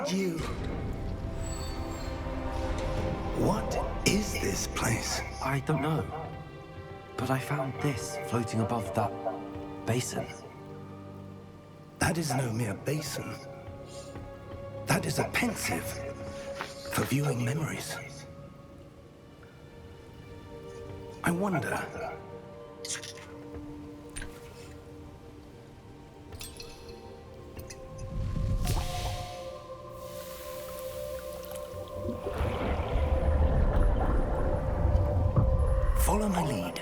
did you... What is this place? I don't know. But I found this floating above that basin. That is no mere basin. That is a pensive for viewing memories. I wonder... Follow my lead.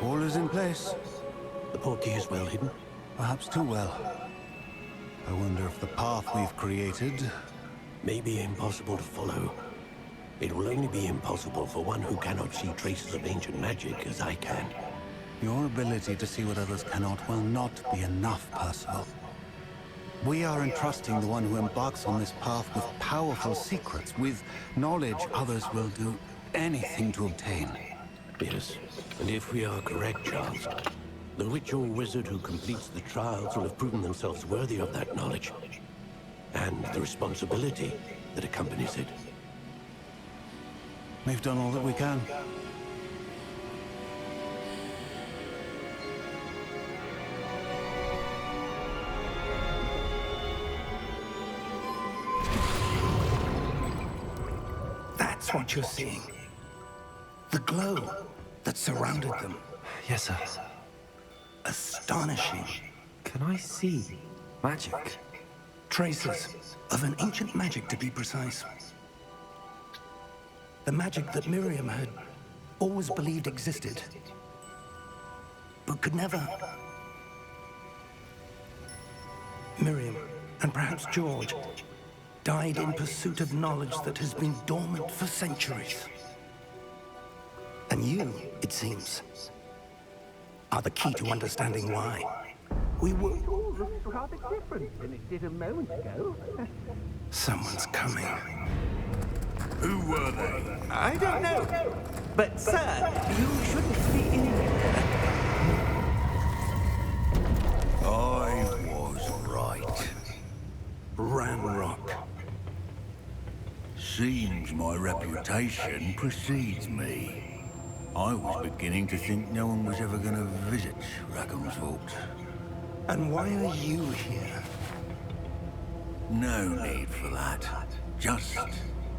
All is in place. The portkey is well hidden. Perhaps too well. I wonder if the path we've created... May be impossible to follow. It will only be impossible for one who cannot see traces of ancient magic as I can. Your ability to see what others cannot will not be enough, Percival. We are entrusting the one who embarks on this path with powerful secrets, with knowledge others will do anything to obtain. Yes, and if we are correct, Charles, the witch or wizard who completes the trials will have proven themselves worthy of that knowledge, and the responsibility that accompanies it. We've done all that we can. That's what you're seeing. The glow that surrounded them. Yes, sir. Astonishing. Can I see magic? Traces of an ancient magic, to be precise. The magic that Miriam had always believed existed, but could never. Miriam, and perhaps George, died in pursuit of knowledge that has been dormant for centuries. And you, it seems, are the key to understanding why. We were... It looks rather different than it did a moment ago. Someone's coming. Who were they? I don't know. But, sir, you shouldn't be in here. I was right. Ramrock. Seems my reputation precedes me. I was beginning to think no one was ever going to visit Rackham's Vault. And why are you here? No need for that. Just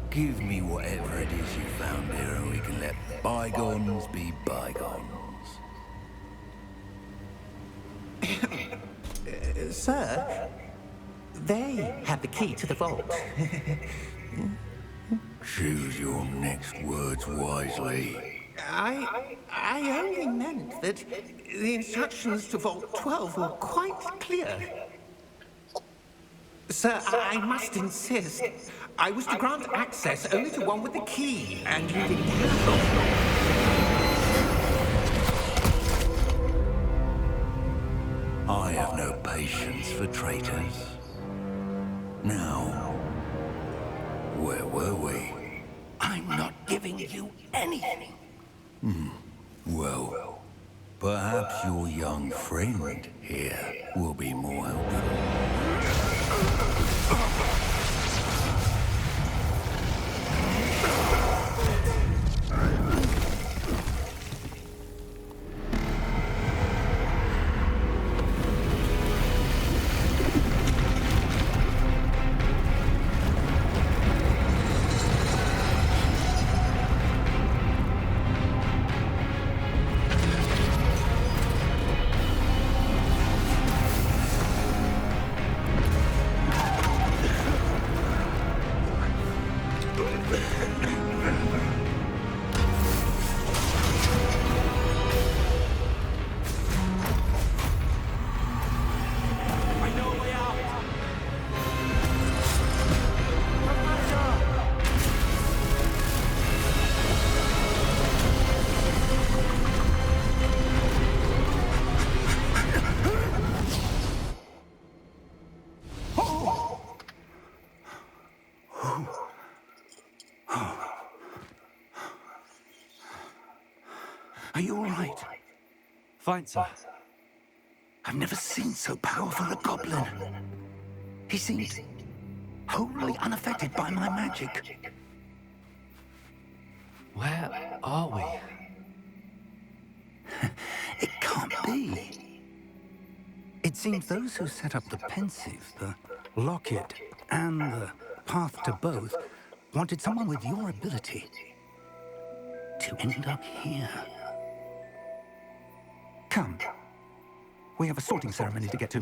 give me whatever it is you found here and we can let bygones be bygones. Sir, they have the key to the vault. Choose your next words wisely. I only meant that the instructions to Vault 12 were quite clear. Sir, I must insist. I was to grant access only to one with the key, and you didn't have it. I have no patience for traitors. Now, where were we? I'm not giving you anything. Well, perhaps your young friend here will be more helpful. Are you all right? Fine, sir. I've never seen so powerful a goblin. He seemed wholly unaffected by my magic. Where are we? It can't be. It seems those who set up the pensive, the locket, and the path to both wanted someone with your ability to end up here. Come. We have a sorting ceremony to get to.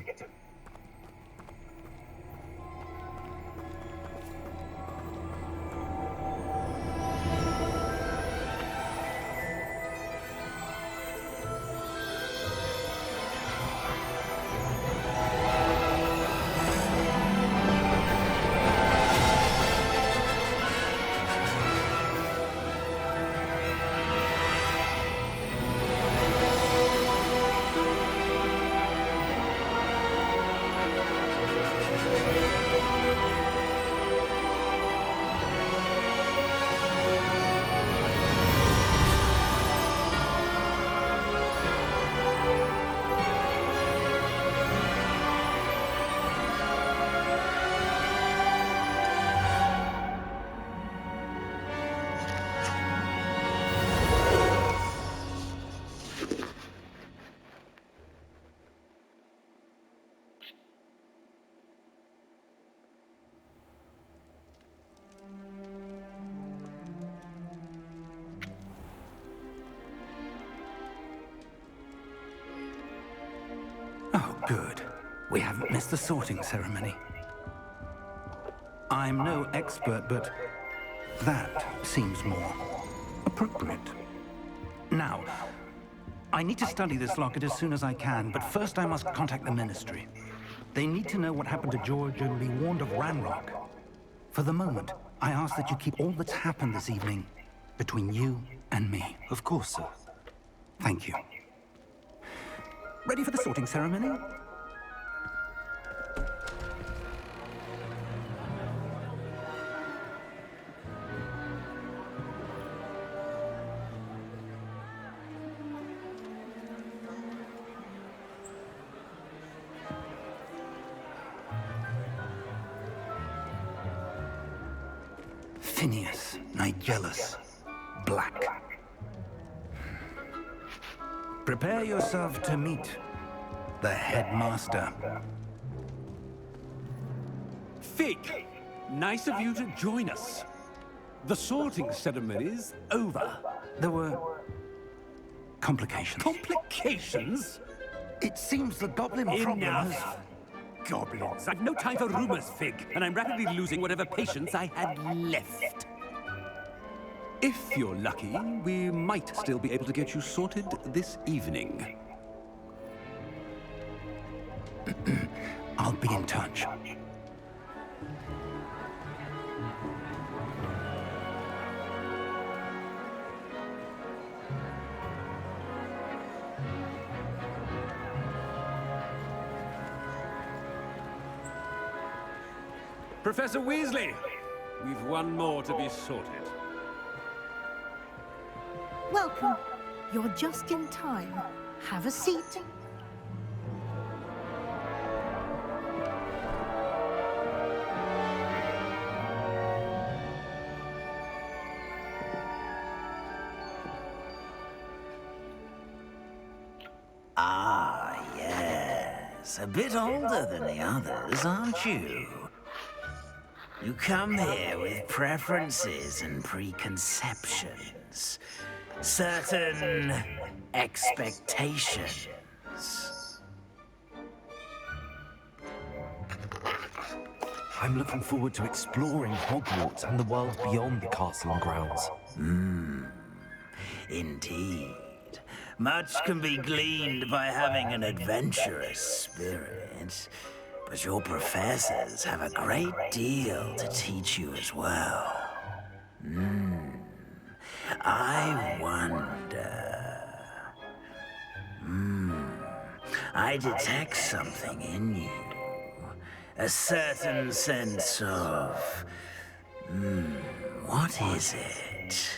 Oh, good. We haven't missed the sorting ceremony. I'm no expert, but that seems more appropriate. Now, I need to study this locket as soon as I can, but first I must contact the Ministry. They need to know what happened to George and be warned of Ranrock. For the moment, I ask that you keep all that's happened this evening between you and me. Of course, sir. Thank you. Ready for the sorting ceremony? Phineas, Nigellus, Black. Prepare yourself to meet the headmaster. Fig, nice of you to join us. The sorting ceremony's over. There were complications. Complications? It seems the goblin problem has... Enough! Goblins. I've no time for rumors, Fig, and I'm rapidly losing whatever patience I had left. If you're lucky, we might still be able to get you sorted this evening. I'll be in touch. Professor Weasley, we've one more to be sorted. Welcome. You're just in time. Have a seat. Ah, yes. A bit older than the others, aren't you? You come here with preferences and preconceptions. Certain expectations. I'm looking forward to exploring Hogwarts and the world beyond the castle and grounds. Indeed. Much can be gleaned by having an adventurous spirit, but your professors have a great deal to teach you as well. I wonder... I detect something in you. A certain sense of... what is it?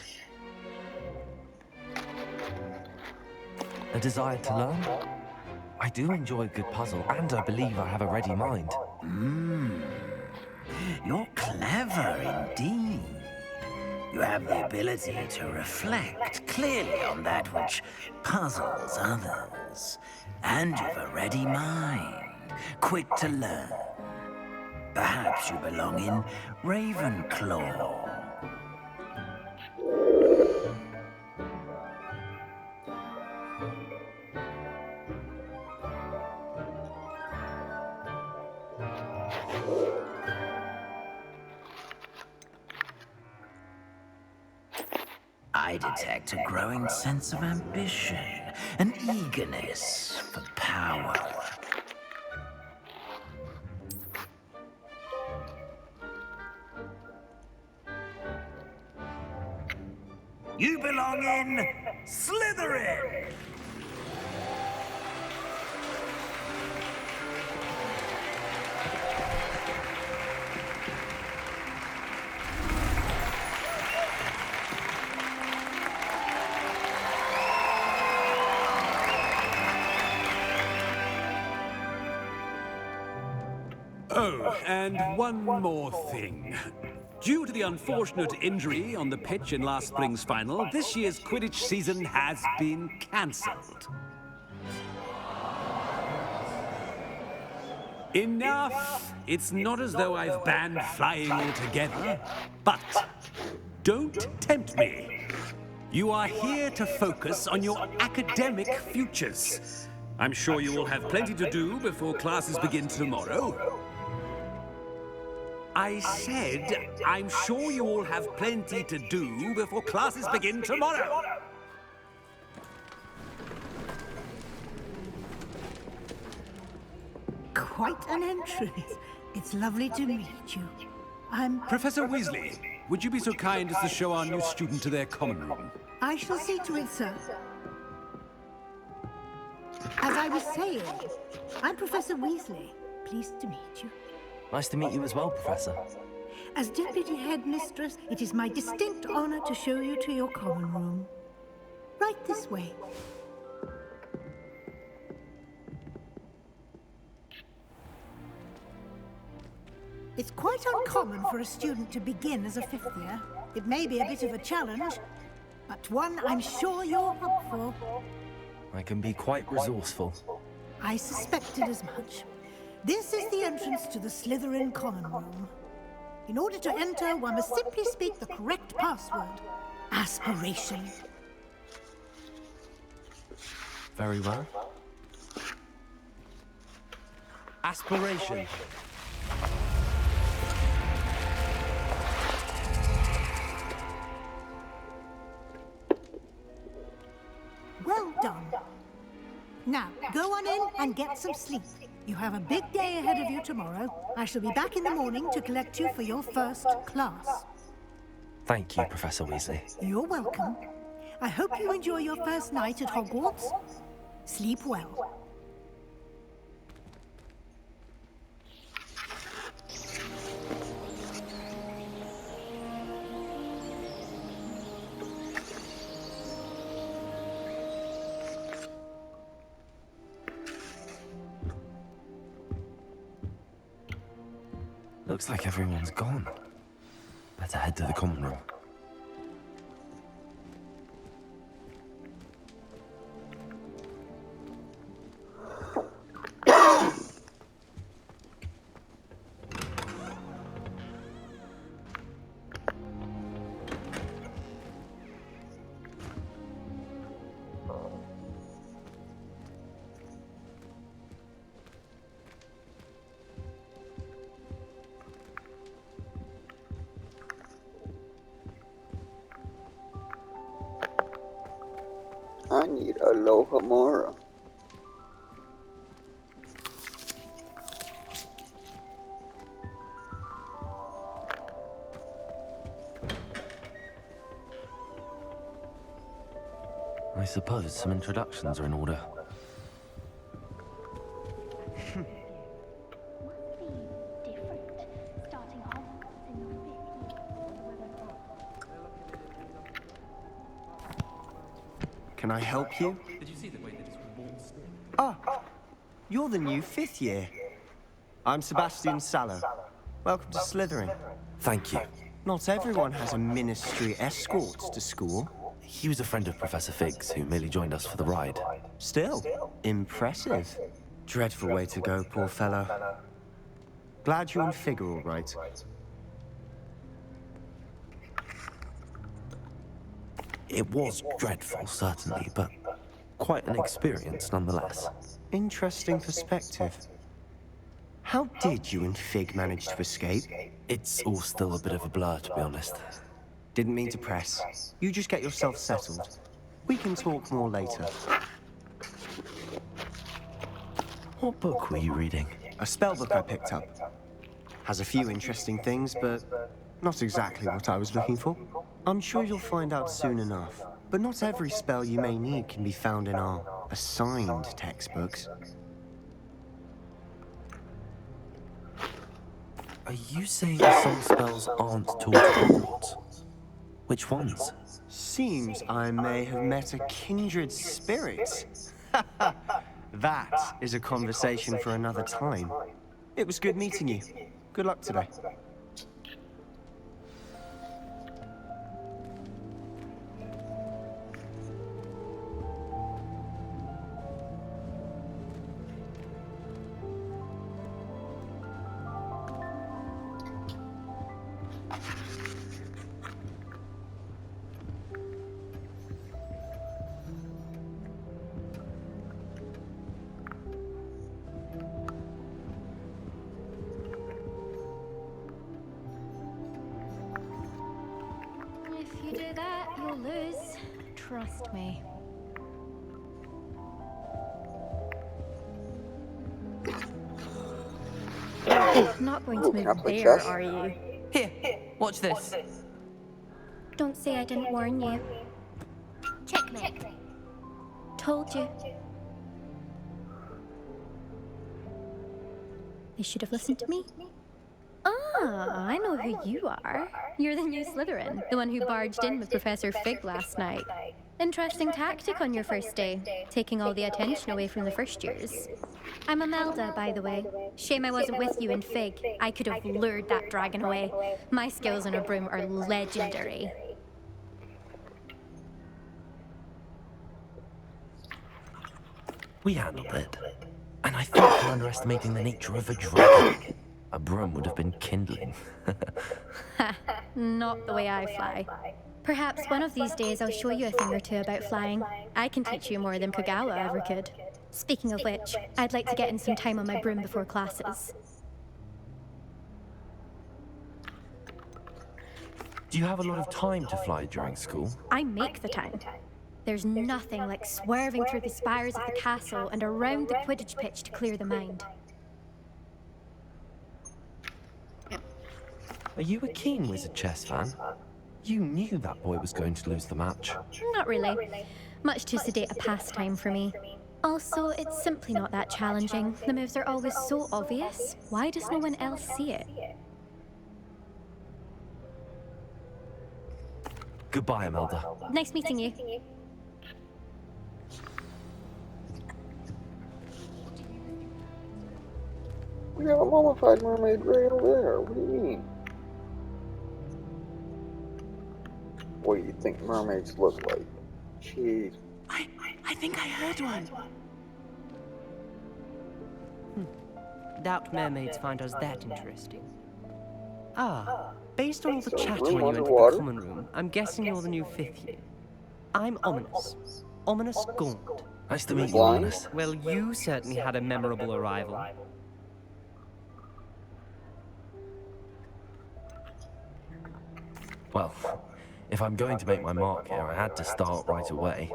A desire to learn? I do enjoy a good puzzle, and I believe I have a ready mind. You're clever indeed. You have the ability to reflect clearly on that which puzzles others. And you've a ready mind, quick to learn. Perhaps you belong in Ravenclaw. I detect a growing sense of ambition, an eagerness for power. You belong in Slytherin! Oh, and one more thing. Due to the unfortunate injury on the pitch in last spring's final, this year's Quidditch season has been cancelled. Enough! It's not as though I've banned flying altogether, but don't tempt me. You are here to focus on your academic futures. I'm sure you will have plenty to do before classes begin tomorrow. I said, I'm sure you all have plenty to do before classes begin tomorrow. Quite an entrance. It's lovely to meet you. Professor Weasley, would you be so kind as to show our new student to their common room? I shall see to it, sir. As I was saying, I'm Professor Weasley. Pleased to meet you. Nice to meet you as well, Professor. As Deputy Headmistress, it is my distinct honor to show you to your common room. Right this way. It's quite uncommon for a student to begin as a fifth year. It may be a bit of a challenge, but one I'm sure you're up for. I can be quite resourceful. I suspected as much. This is the entrance to the Slytherin common room. In order to enter, one must simply speak the correct password. Aspiration. Very well. Aspiration. Well done. Now, go on in and get some sleep. You have a big day ahead of you tomorrow. I shall be back in the morning to collect you for your first class. Thank you, Professor Weasley. You're welcome. I hope you enjoy your first night at Hogwarts. Sleep well. Looks like everyone's gone. Better head to the common room. I need Aloha Mora. I suppose some introductions are in order. Can I help you? Did you see the way that Ah, you're the new 5th year. I'm Sebastian Sallow. Welcome to Slytherin. Thank you. Not everyone has a ministry escort to school. He was a friend of Professor Fig's who merely joined us for the ride. Still, impressive. Dreadful way to go, poor fellow. Glad you and Fig are all right. It was dreadful, certainly, but quite an experience nonetheless. Interesting perspective. How did you and Fig manage to escape? It's all still a bit of a blur, to be honest. Didn't mean to press. You just get yourself settled. We can talk more later. What book were you reading? A spellbook I picked up. Has a few interesting things, but not exactly what I was looking for. I'm sure you'll find out soon enough. But not every spell you may need can be found in our assigned textbooks. Are you saying some spells aren't taught at Hogwarts? Which ones? Seems I may have met a kindred spirit. That is a conversation for another time. It was good meeting you. Good luck today. If you do that, you'll lose. Trust me. Not going to move there, are you? Here, watch this. Don't say I didn't warn you. Checkmate. Told you. They should have listened to me. Ah, I know who you are. You're the new Slytherin, the one who barged in with Professor Fig last night. Interesting tactic on your first day, taking all the attention away from the first years. I'm Imelda, by the way. Shame I wasn't with you in Fig. I could have lured that dragon away. My skills on a broom are legendary. We handled it. And I thought you were underestimating the nature of a dragon. A broom would have been kindling. Ha, not the way I fly. Perhaps one of these days I'll show you a thing or two about flying. I can teach you more than Kogawa ever could. Speaking of which, I'd like to get in some time on my broom before classes. Do you have a lot of time to fly during school? I make the time. There's nothing like swerving through the spires of the castle and around the Quidditch pitch to clear the mind. Are you a keen Wizard chess fan? You knew that boy was going to lose the match. Not really. Much too sedate a pastime for me. Also, it's simply not that challenging. The moves are always so obvious. Why does no one else see it? Goodbye, Imelda. Nice meeting you. We have a mummified mermaid right over there. What do you mean? What do you think mermaids look like? Jeez. I think I heard one. Doubt mermaids find us that interesting. Ah, based on all the So, chatter room when you entered underwater? the common room, I'm guessing you're the new 5th year. I'm Ominous. Ominous Gaunt. Nice to meet you, Blind? Ominous. Well, you certainly had a memorable arrival. Well, if I'm going to make my mark here, I had to start right away.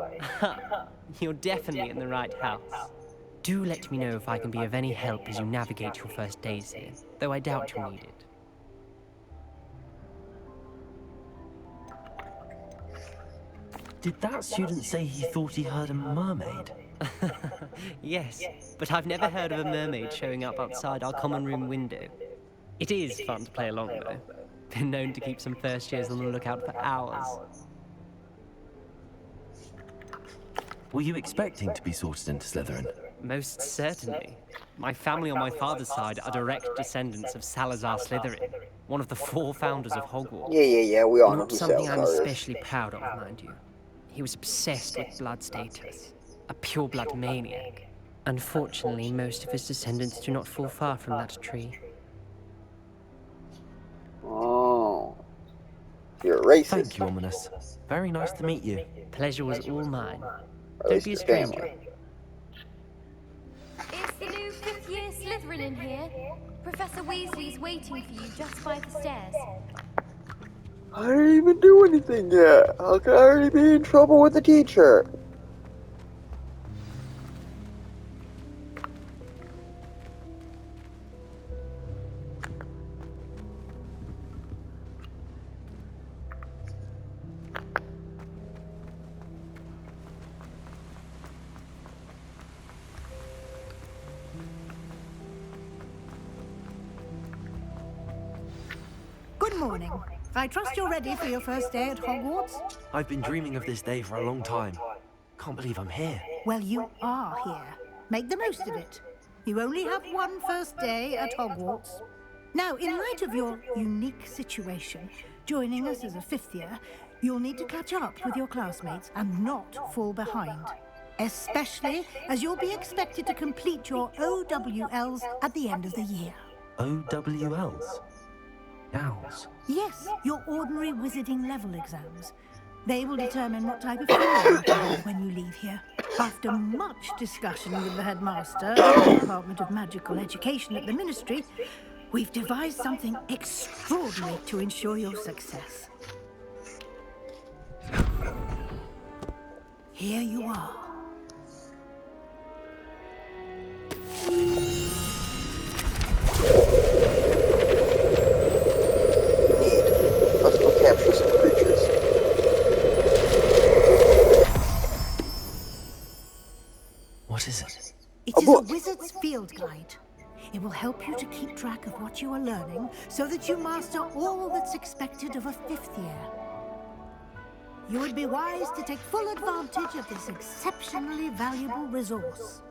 You're definitely in the right house. Do let me know if I can be of any help as you navigate your first days here, though I doubt you'll need it. Did that student say he thought he heard a mermaid? Yes, but I've never heard of a mermaid showing up outside our common room window. It is fun to play along, though. Been known to keep some first years on the lookout for hours. Were you expecting to be sorted into Slytherin? Most certainly. My family on my father's side are direct descendants of Salazar Slytherin, one of the 4 founders of Hogwarts. Yeah, we all know Not who something I'm Salazar is. especially proud of, mind you. He was obsessed with blood status, a pure-blood maniac. Unfortunately, most of his descendants do not fall far from that tree. Oh. You're racist. Thank you, Ominous. Very nice to meet you. Pleasure was all mine. Or at Don't least be a your stranger. family. It's the new 5th-year Slytherin in here. Professor Weasley's waiting for you just by the stairs. I didn't even do anything yet. How could I already be in trouble with the teacher? Good morning. I trust you're ready for your first day at Hogwarts? I've been dreaming of this day for a long time. Can't believe I'm here. Well, you are here. Make the most of it. You only have one first day at Hogwarts. Now, in light of your unique situation, joining us as a 5th year, you'll need to catch up with your classmates and not fall behind. Especially as you'll be expected to complete your OWLs at the end of the year. OWLs? Owls? Yes, your ordinary wizarding level exams. They will determine what type of career you have when you leave here. After much discussion with the headmaster and the Department of Magical Education at the Ministry, we've devised something extraordinary to ensure your success. Here you are. Let's go capture some creatures. What is it? It is a wizard's field guide. It will help you to keep track of what you are learning so that you master all that's expected of a 5th year. You would be wise to take full advantage of this exceptionally valuable resource.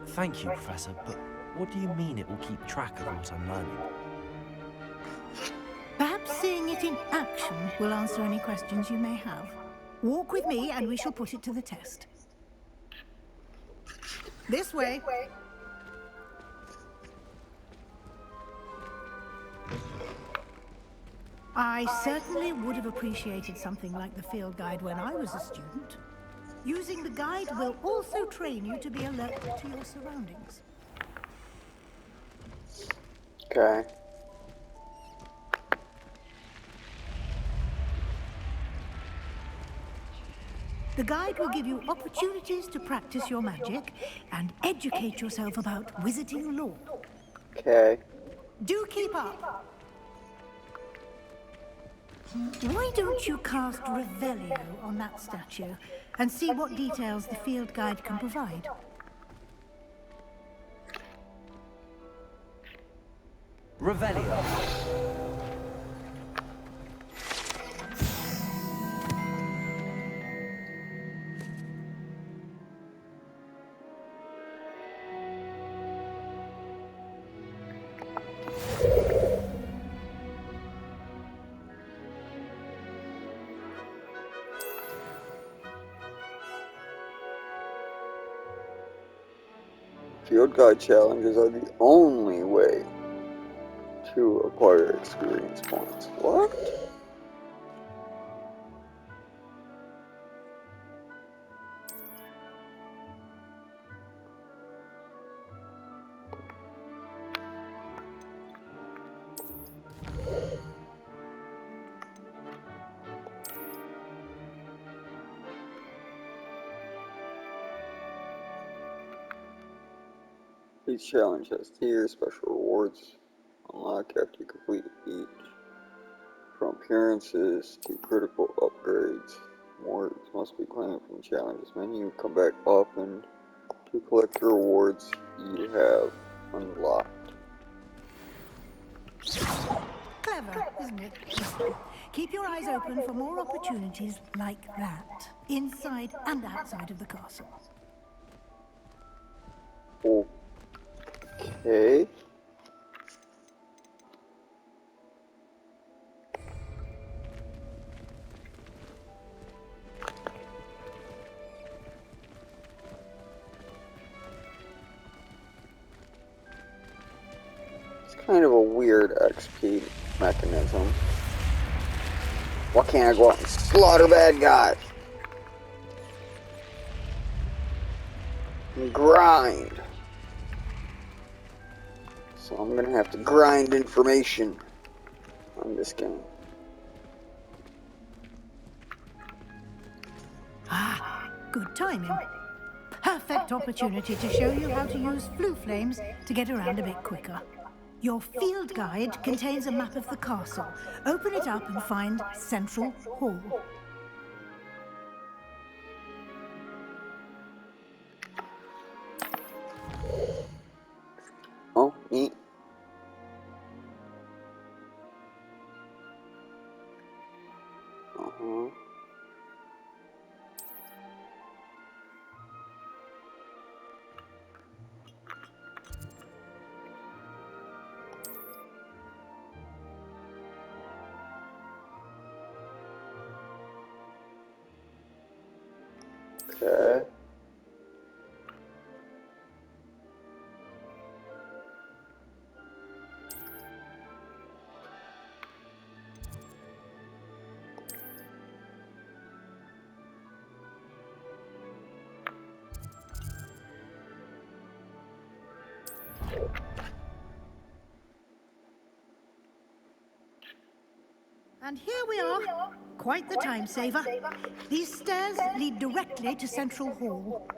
Thank you, Professor, but what do you mean it will keep track of what I'm learning? Perhaps seeing it in action will answer any questions you may have. Walk with me and we shall put it to the test. This way. I certainly would have appreciated something like the field guide when I was a student. Using the guide will also train you to be alert to your surroundings. Okay. The guide will give you opportunities to practice your magic and educate yourself about wizarding lore. Okay. Do keep up. Why don't you cast Revelio on that statue and see what details the field guide can provide? Revelio. Field guide challenges are the only way to acquire experience points. What? Each challenge has tiers, special rewards unlock after you complete each. From appearances to critical upgrades, rewards must be claimed from the challenges menu. Come back often to collect the rewards you have unlocked. Clever, isn't it? keep your eyes open for more opportunities like that, inside and outside of the castle. Okay. It's kind of a weird XP mechanism. Why can't I go out and slaughter bad guys? And grind. So I'm gonna have to grind information on this game. Ah, good timing. Perfect opportunity to show you how to use flue flames to get around a bit quicker. Your field guide contains a map of the castle. Open it up and find Central Hall. Oh, neat. Uh-huh. Okay. And here we are. Quite the time saver. These stairs lead directly to Central Hall.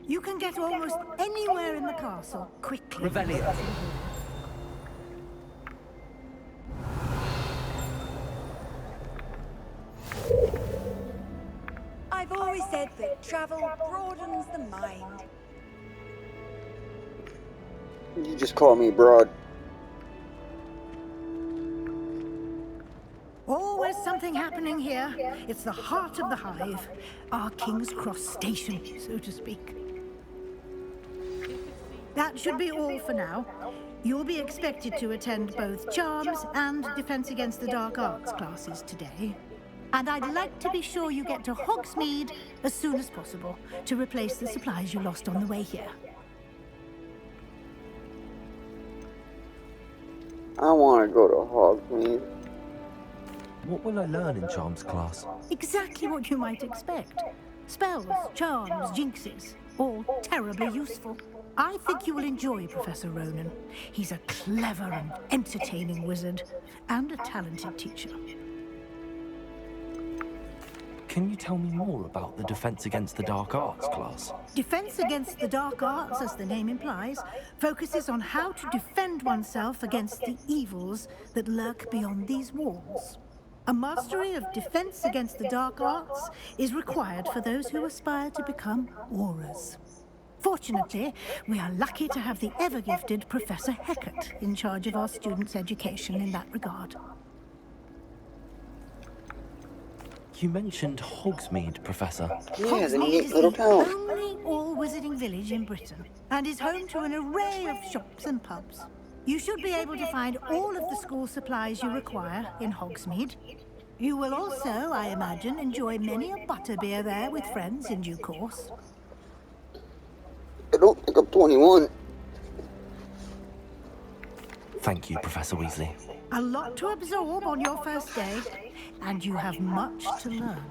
You can get almost anywhere in the castle quickly. Revelio. I've always said that travel broadens the mind. You just call me broad. Always something happening here. It's the heart of the hive. Our King's Cross station, so to speak. That should be all for now. You'll be expected to attend both Charms and Defense Against the Dark Arts classes today. And I'd like to be sure you get to Hogsmeade as soon as possible to replace the supplies you lost on the way here. I want to go to Hogmeade. What will I learn in Charms class? Exactly what you might expect. Spells, charms, jinxes, all terribly useful. I think you will enjoy Professor Ronan. He's a clever and entertaining wizard, and a talented teacher. Can you tell me more about the Defense Against the Dark Arts class? Defense Against the Dark Arts, as the name implies, focuses on how to defend oneself against the evils that lurk beyond these walls. A mastery of Defense Against the Dark Arts is required for those who aspire to become Aurors. Fortunately, we are lucky to have the ever-gifted Professor Hecat in charge of our students' education in that regard. You mentioned Hogsmeade, Professor. Yeah, it's a Hogsmeade neat is little the town. only all-wizarding village in Britain, and is home to an array of shops and pubs. You should be able to find all of the school supplies you require in Hogsmeade. You will also, I imagine, enjoy many a butterbeer there with friends in due course. I don't think I'm 21. Thank you, Professor Weasley. A lot to absorb on your first day, and you have much to learn.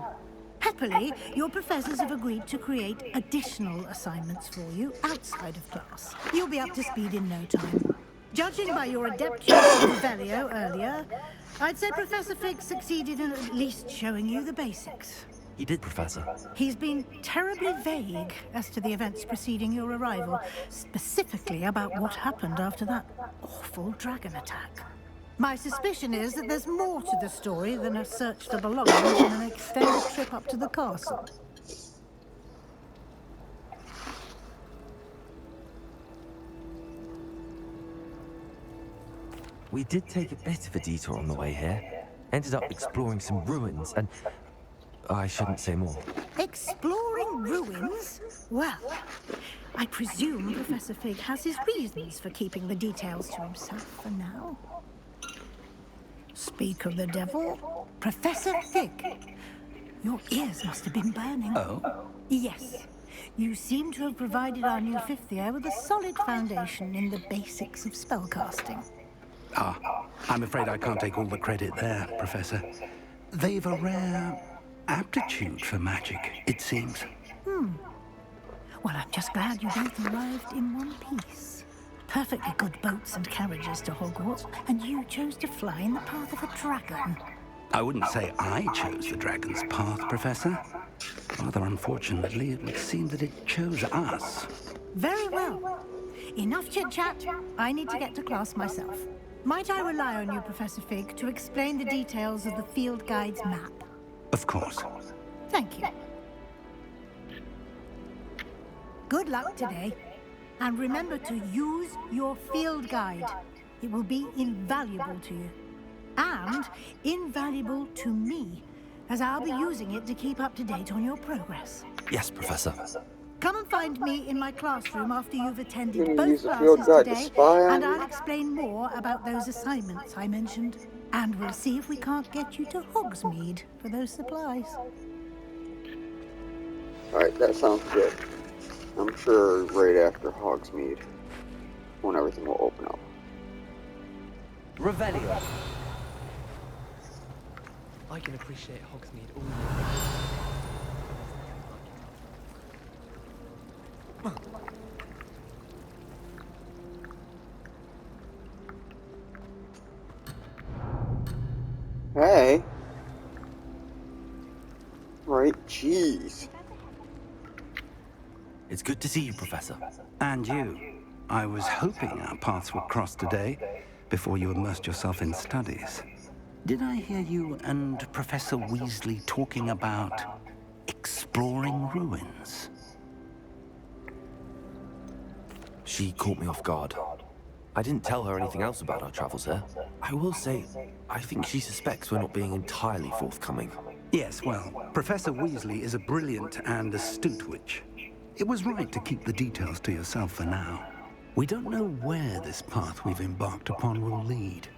Happily, your professors have agreed to create additional assignments for you outside of class. You'll be up to speed in no time. Judging by your adept use of Revelio earlier, I'd say Professor Fig succeeded in at least showing you the basics. He did, Professor. He's been terribly vague as to the events preceding your arrival, specifically about what happened after that awful dragon attack. My suspicion is that there's more to the story than a search for belongings and an extended trip up to the castle. We did take a bit of a detour on the way here. Ended up exploring some ruins, and I shouldn't say more. Exploring ruins? Well, I presume Professor Fig has his reasons for keeping the details to himself for now. Speak of the devil, Professor Fig. Your ears must have been burning. Oh? Yes. You seem to have provided our new fifth year with a solid foundation in the basics of spellcasting. Ah, I'm afraid I can't take all the credit there, Professor. They've a rare aptitude for magic, it seems. Well, I'm just glad you both arrived in one piece. Perfectly good boats and carriages to Hogwarts, and you chose to fly in the path of a dragon. I wouldn't say I chose the dragon's path, Professor. Rather unfortunately, it would seem that it chose us. Very well. Enough chit-chat. I need to get to class myself. Might I rely on you, Professor Fig, to explain the details of the field guide's map? Of course. Thank you. Good luck today. And remember to use your field guide. It will be invaluable to you. And invaluable to me, as I'll be using it to keep up to date on your progress. Yes, Professor. Come and find me in my classroom after you've attended You're gonna both use the field classes guide to today, spy on and me? I'll explain more about those assignments I mentioned. And we'll see if we can't get you to Hogsmeade for those supplies. Alright, that sounds good. I'm sure right after Hogsmeade, when everything will open up. Revelio. I can appreciate Hogsmeade all year. Hey! Right, jeez. It's good to see you, Professor. And you. I was hoping our paths would cross today, before you immersed yourself in studies. Did I hear you and Professor Weasley talking about exploring ruins? She caught me off guard. I didn't tell her anything else about our travels there. I will say, I think she suspects we're not being entirely forthcoming. Yes, well, Professor Weasley is a brilliant and astute witch. It was right to keep the details to yourself for now. We don't know where this path we've embarked upon will lead.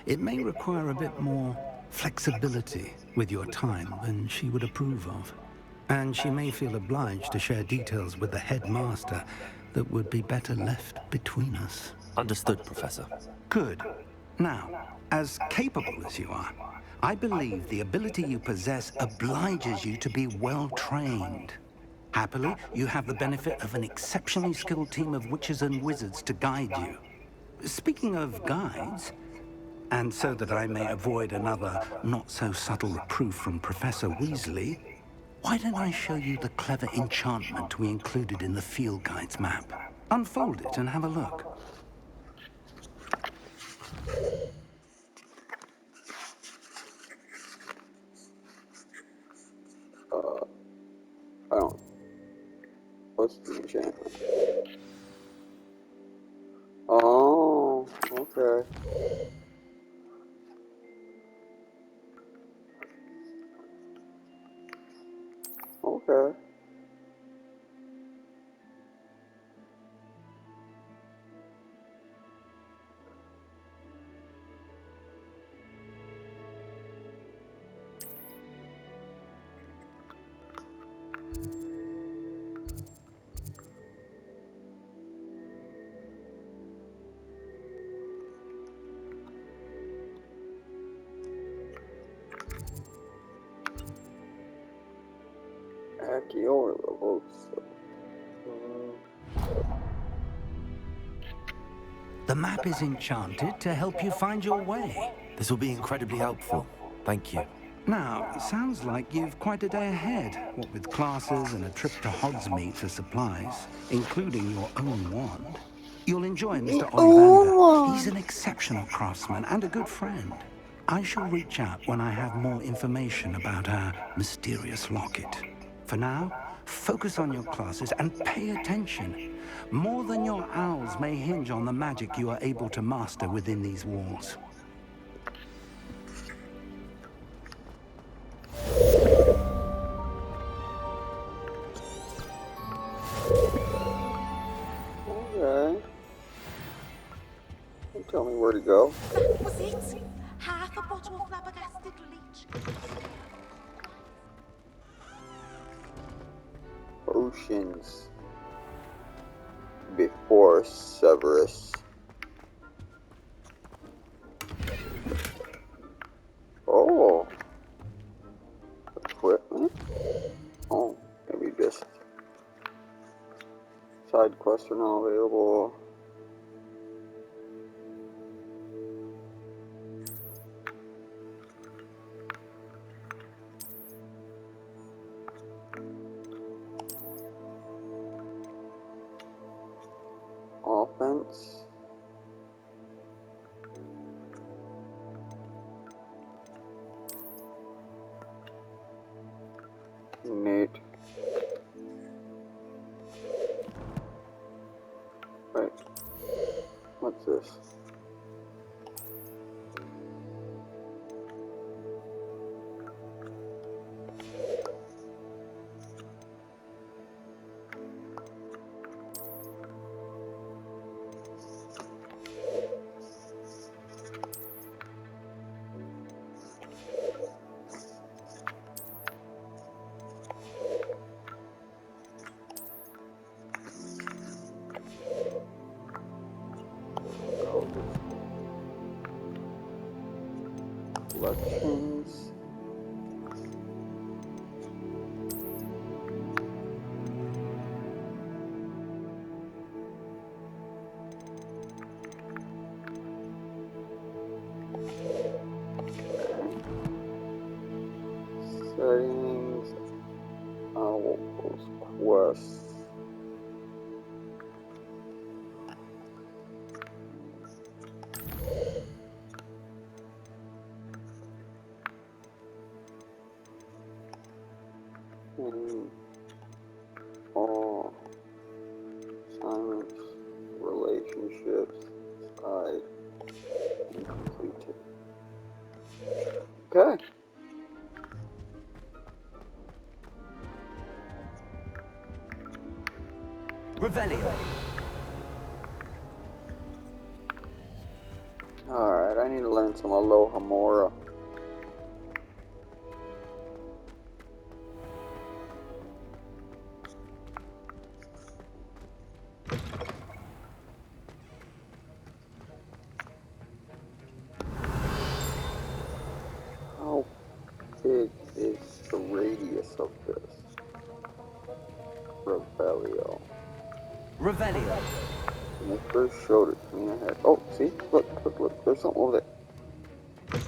It may require a bit more flexibility with your time than she would approve of. And she may feel obliged to share details with the headmaster that would be better left between us. Understood, Professor. Good. Now, as capable as you are, I believe the ability you possess obliges you to be well trained. Happily, you have the benefit of an exceptionally skilled team of witches and wizards to guide you. Speaking of guides, and so that I may avoid another not-so-subtle reproof from Professor Weasley, why don't I show you the clever enchantment we included in the field guide's map? Unfold it and have a look. I don't. What's the enchantment? Oh, okay. Okay. Accior level. The map is enchanted to help you find your way. This will be incredibly helpful. Thank you. Now, it sounds like you've quite a day ahead, what with classes and a trip to Hogsmeade for supplies, including your own wand. You'll enjoy Mr. Ollivander. He's an exceptional craftsman and a good friend. I shall reach out when I have more information about our mysterious locket. For now, Focus on your classes and pay attention. More than your owls may hinge on the magic you are able to master within these walls. Okay. Don't tell me where to go. That was it. Half a bottle of flabbergasted leech. Oceans before Severus. Oh, equipment. Oh, maybe just side quests are now available. Offense. Neat. Wait. What's this? Collections. Settings. Owl's quests. All assignments, relationships, side, and completed. Okay. Revelio. Alright, I need to learn some Aloha Mora. How big is the radius of this? Revelio. Revelio. When they first showed it to me, I had... Oh, see? Look, look, look. There's something over there.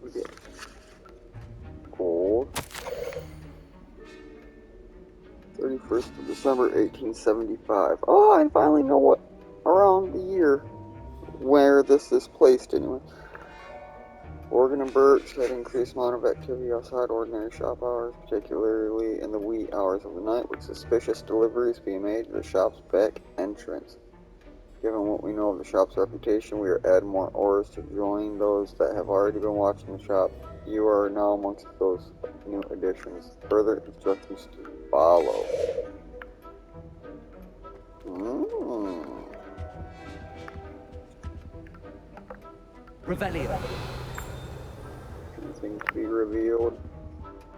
We get gold. 31st of December, 1875. Oh, I finally know what around the year where this is placed anyway. Organ and Birch had increased amount of activity outside ordinary shop hours, particularly in the wee hours of the night, with suspicious deliveries being made to the shop's back entrance. Given what we know of the shop's reputation, we are adding more ores to join those that have already been watching the shop. You are now amongst those new additions. Further instructions to follow. Revelio. Anything to be revealed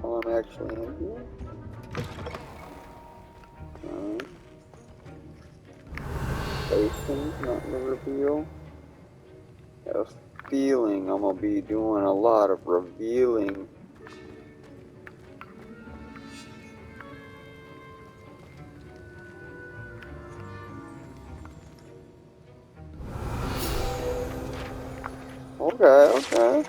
while I'm actually in here? Things not in the reveal. I have a feeling I'm gonna be doing a lot of revealing. Okay.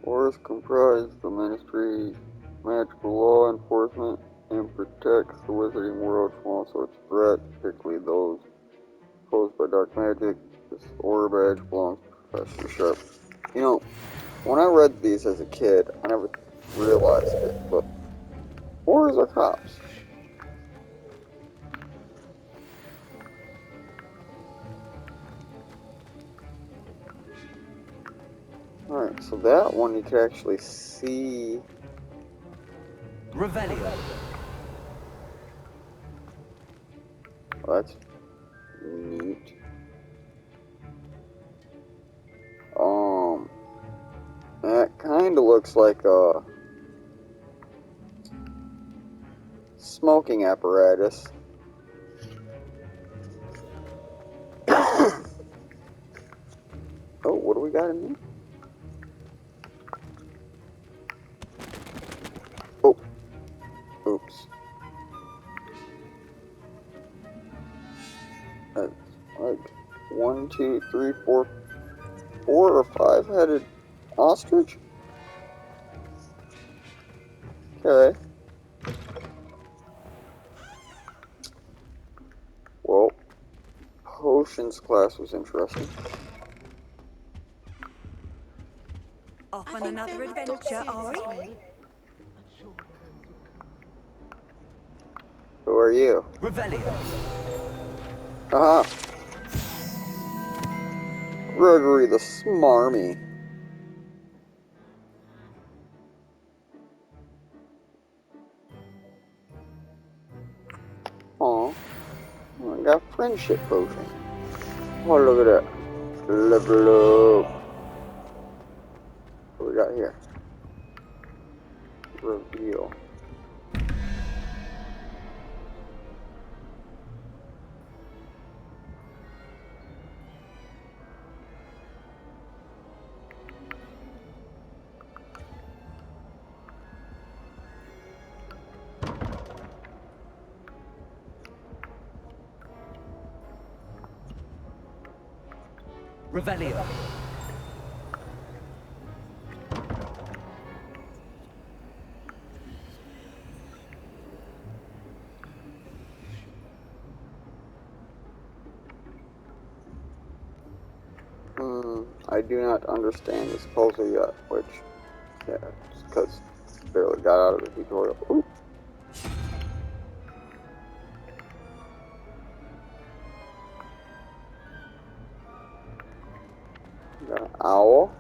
Ores comprise the Ministry's magical law enforcement and protects the wizarding world from all sorts of threats, particularly those posed by dark magic. This orb badge belongs to Professor Sharp. You know, when I read these as a kid, I never realized it, but Aurors are cops. Alright, so that one you can actually see. Revelio. Well, that's neat. That kind of looks like a smoking apparatus. Oh, what do we got in here? Oh, oops. That's like 1, 2, 3, 4, 4 or 5-headed ostrich? Okay. Well, potions class was interesting. Off on another adventure, are we? Who are you? Revelio. Aha! Gregory the Smarmy. Aw. I got friendship potion. Oh, look at that. Level up. What we got here? Reveal. Revelio. I do not understand this puzzle yet, which, yeah, just because I barely got out of the tutorial. Ooh. Got an owl.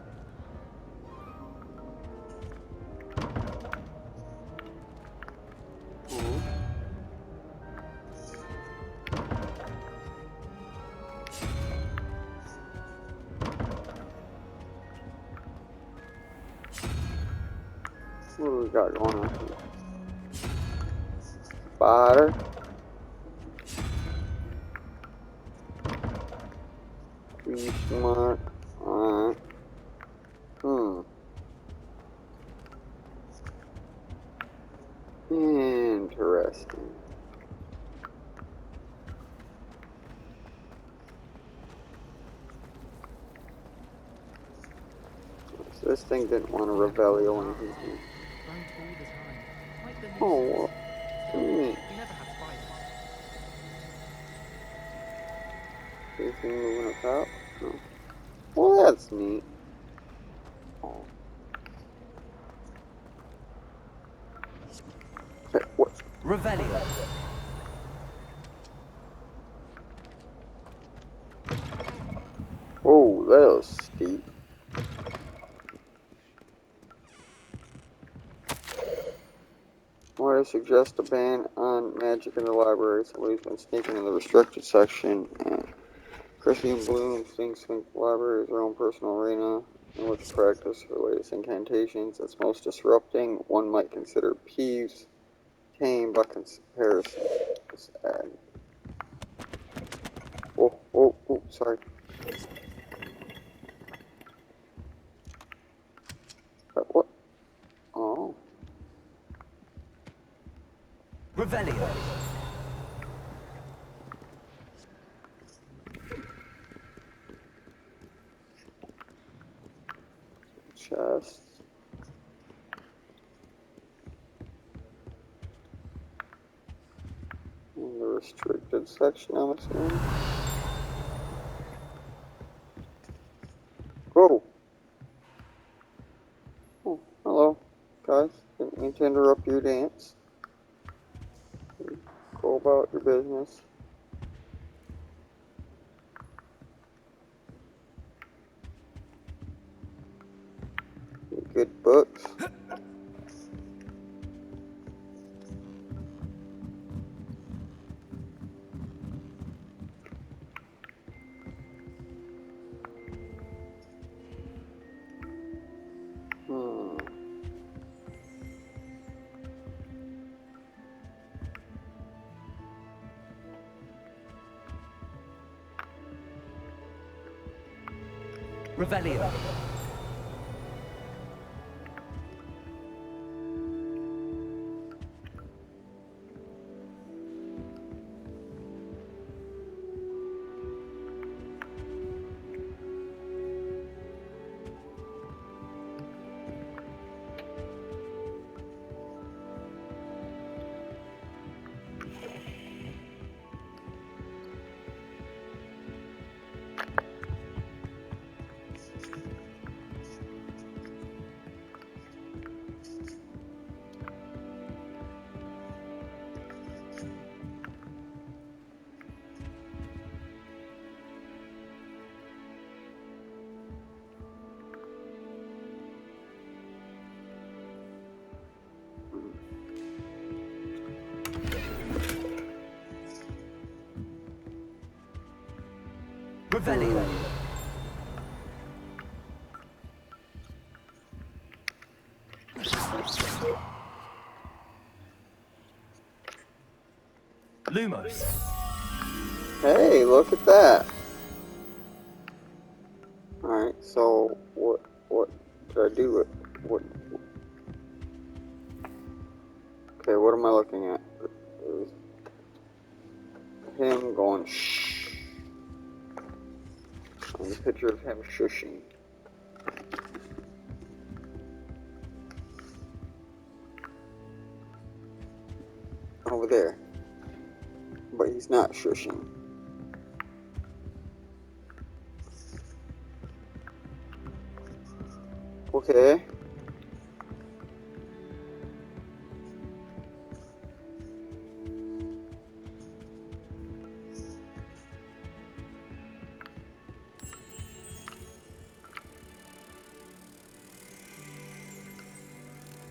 What do we got going on here? Spider. Be smart. Alright. Interesting. So this thing didn't want to Revelio anything. Oh, neat. Anything moving up top? No. Well, that's neat. Oh. Hey, what? Revelio. Oh, that was steep. Why I suggest a ban on magic in the library. Somebody's been sneaking in the restricted section, and Chrissy and Bloom thinks the library is their own personal arena in which practice her latest incantations. It's most disrupting. One might consider Peeves tame by comparison. Just add. Oh, sorry. What? Oh. Revelio. Chest. In the restricted section, I'm assuming. mean to interrupt your dance. Go about your business. Good books. Revelio. Revelio. Lumos. Hey, look at that. Alright, so what did I do with what? Okay, what am I looking at? There's him going shh. And a picture of him shushing. Over there. But he's not shushing. Okay.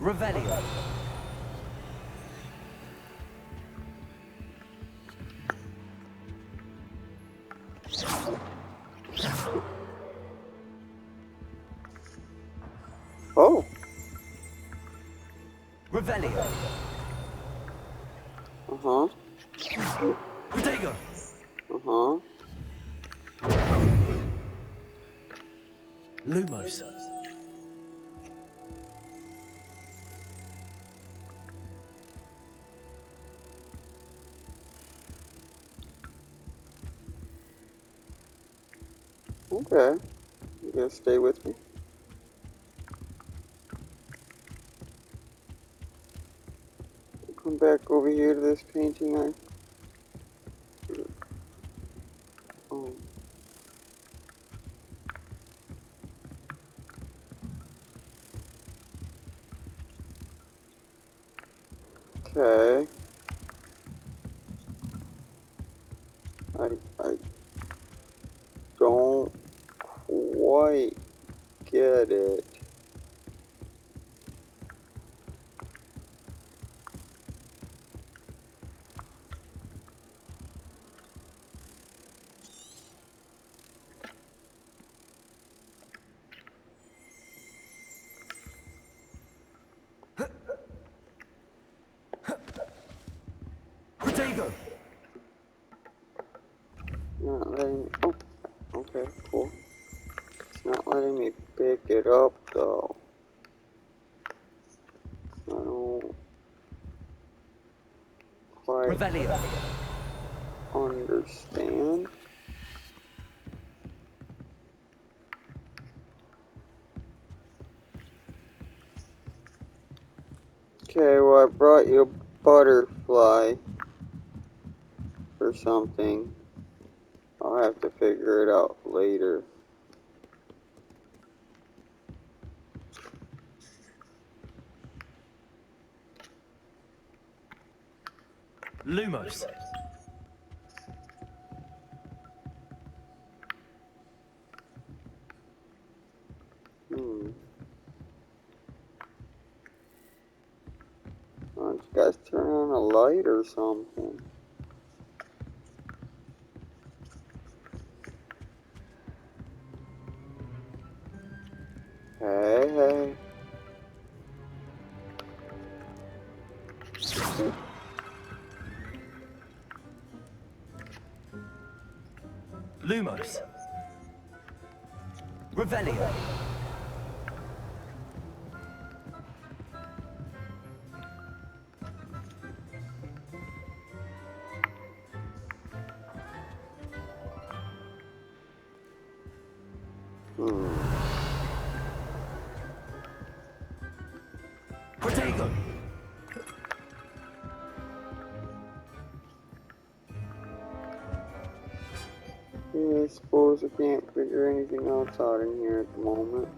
Revelio. Oh. Revelio. Uh-huh. Protego. Uh-huh. Lumos. Okay. You gonna stay with me? Come back over here to this painting Oh. Okay. I don't quite get it. Protego. Not letting me. Oh. Okay, cool. It's not letting me pick it up though. I don't quite Revelio. understand. Okay, well I brought you a butterfly or something. I'll have to figure it out later. Lumos. Why don't you guys turn on a light or something? Hey, hey. Lumos. Revelio. Protego. Yeah, I suppose I can't figure anything else out in here at the moment.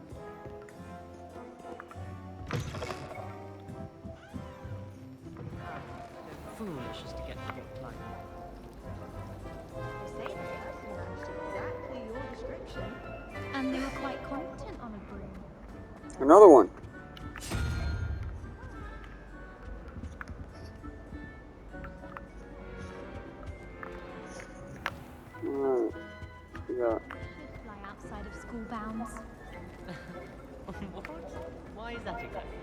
Foolish just to get the book like Exactly your description. And they were quite competent on a broom. Another one. Alright. Yeah. Should fly outside of school bounds. What? Why is that exactly?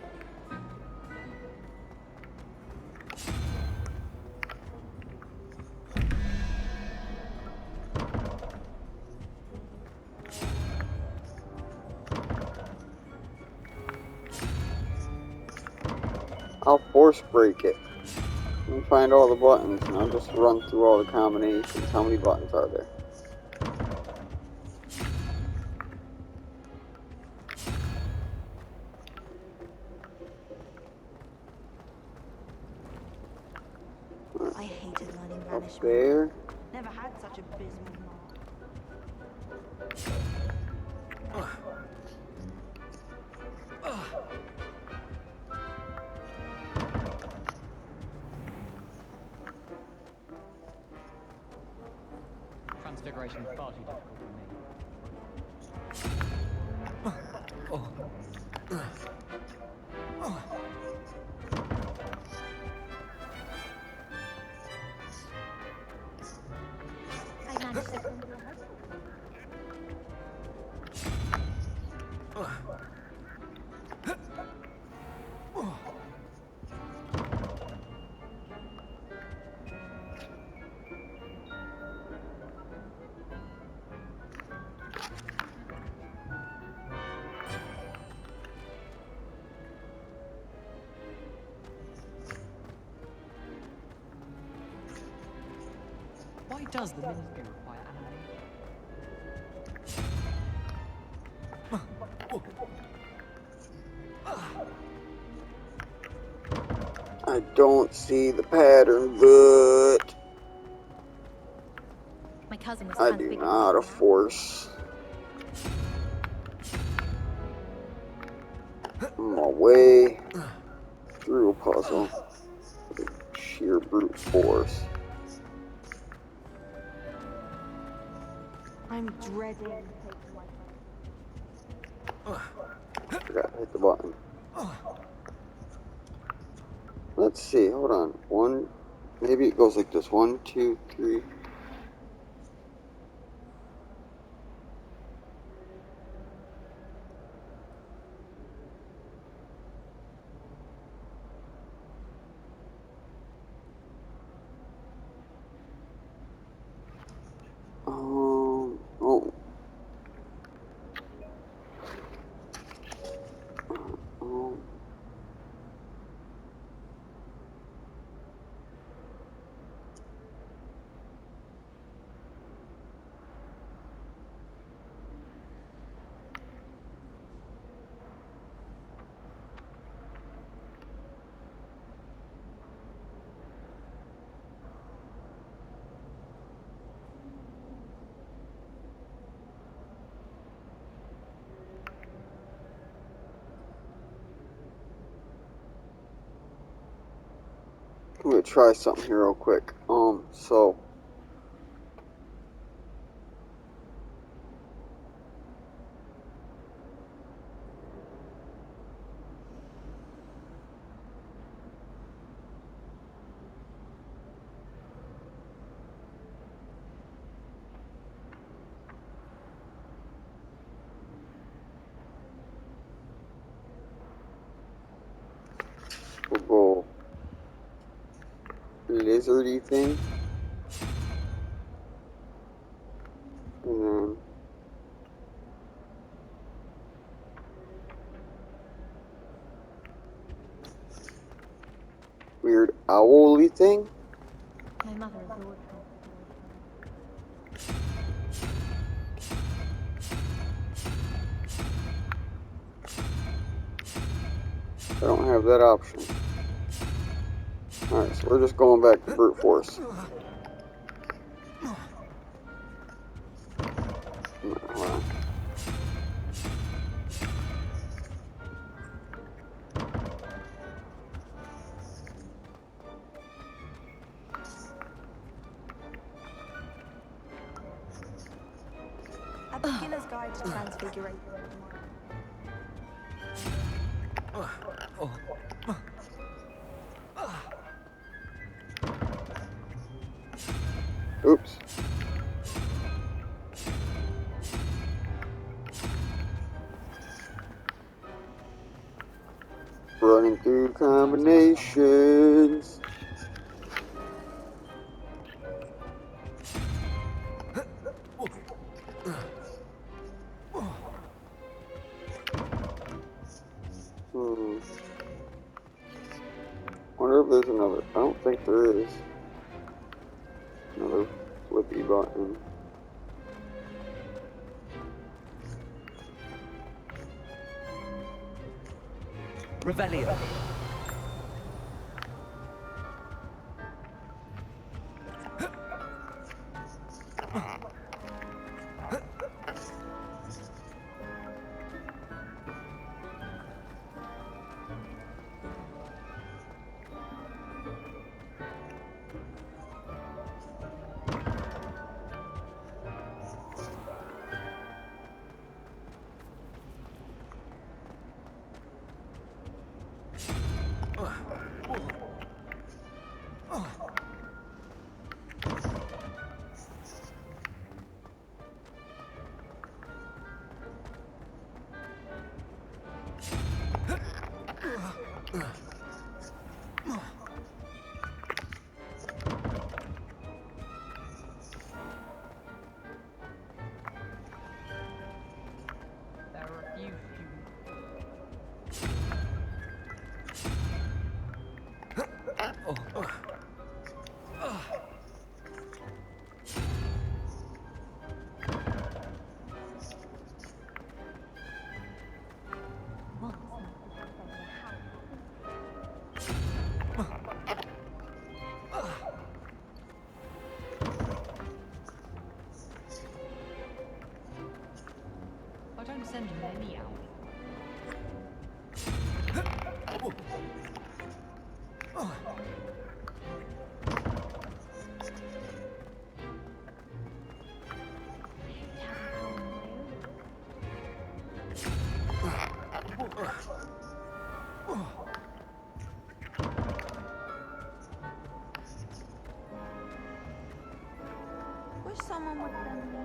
I'll force break it. Let me find all the buttons and I'll just run through all the combinations. How many buttons are there? I hated learning Up banishment. there. Never had such abysmal mark. Transfiguration far too difficult for me. I managed to come to a house. Why does the ministry require animation? I don't see the pattern, but My cousin was I do know how to force my way through a puzzle with sheer brute force. I'm dreading taking my Forgot to hit the button. Let's see, hold on. One, maybe it goes like this. 1, 2, 3. Oh. gonna try something here real quick. So we'll go lizardy thing, and then weird owly thing. My mother adored her. I don't have that option. Alright, so we're just going back to brute force. Hold on. A beginner's guide to transfiguration. Oops. Running through combinations. Wonder if there's another. I don't think there is. Another flippy button. Revelio. I don't send many out. Wish someone would send me.